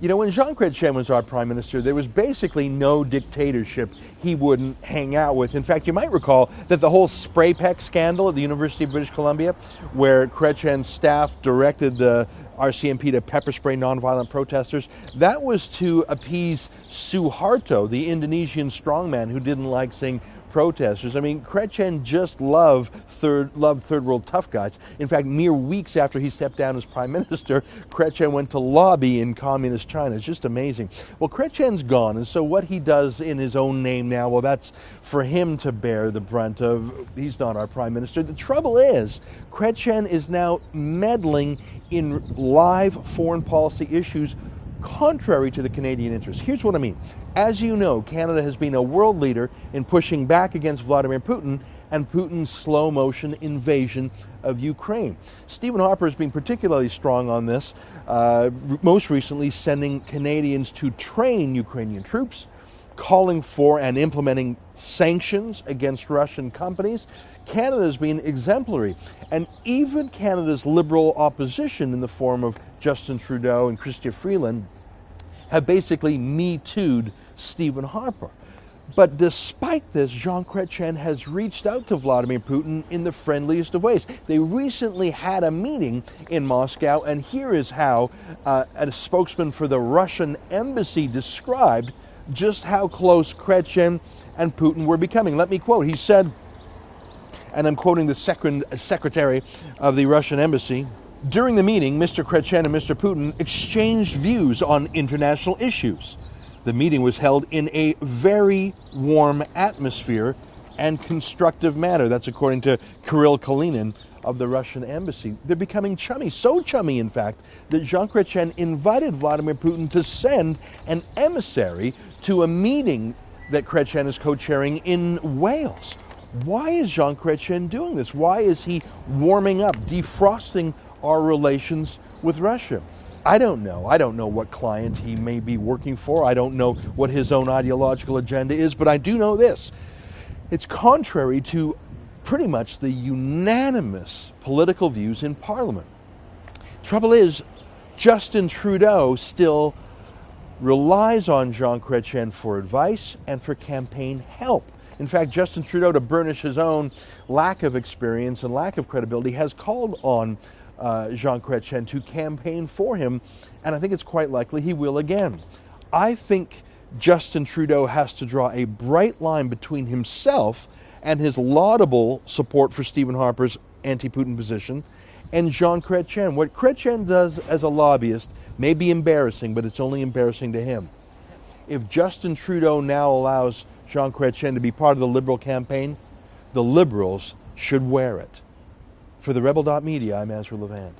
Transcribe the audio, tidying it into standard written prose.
You know, when Jean Chretien was our prime minister, there was basically no dictatorship he wouldn't hang out with. In fact, you might recall that the whole spray peck scandal at the University of British Columbia, where Chretien's staff directed the RCMP to pepper spray nonviolent protesters, that was to appease Suharto, the Indonesian strongman who didn't like seeing protesters. I mean, Chretien just loved third world tough guys. In fact, mere weeks after he stepped down as prime minister, Chretien went to lobby in communist China. It's just amazing. Well, Chretien's gone, and so what he does in his own name now, well, that's for him to bear the brunt of. He's not our prime minister. The trouble is, Chretien is now meddling in live foreign policy issues contrary to the Canadian interest. Here's what I mean. As you know, Canada has been a world leader in pushing back against Vladimir Putin and Putin's slow motion invasion of Ukraine. Stephen Harper has been particularly strong on this, most recently sending Canadians to train Ukrainian troops, calling for and implementing sanctions against Russian companies. Canada has been exemplary, and even Canada's Liberal opposition in the form of Justin Trudeau and Chrystia Freeland have basically Me Too'd Stephen Harper. But despite this, Jean Chretien has reached out to Vladimir Putin in the friendliest of ways. They recently had a meeting in Moscow, and here is how a spokesman for the Russian embassy described just how close Chretien and Putin were becoming. Let me quote. He said, and I'm quoting the secretary of the Russian embassy, "During the meeting, Mr. Chretien and Mr. Putin exchanged views on international issues. The meeting was held in a very warm atmosphere and constructive manner." That's according to Kirill Kalinin of the Russian embassy. They're becoming chummy, so chummy, in fact, that Jean Chretien invited Vladimir Putin to send an emissary to a meeting that Chretien is co-chairing in Wales. Why is Jean Chretien doing this? Why is he warming up, defrosting our relations with Russia? I don't know. I don't know what client he may be working for. I don't know what his own ideological agenda is, but I do know this. It's contrary to pretty much the unanimous political views in Parliament. Trouble is, Justin Trudeau still relies on Jean Chretien for advice and for campaign help. In fact, Justin Trudeau, to burnish his own lack of experience and lack of credibility, has called on Jean Chretien to campaign for him, and I think it's quite likely he will again. I think Justin Trudeau has to draw a bright line between himself and his laudable support for Stephen Harper's anti-Putin position and Jean Chretien. What Chretien does as a lobbyist may be embarrassing, but it's only embarrassing to him. If Justin Trudeau now allows Jean Chretien to be part of the Liberal campaign, the Liberals should wear it. For TheRebel.media, I'm Ezra Levant.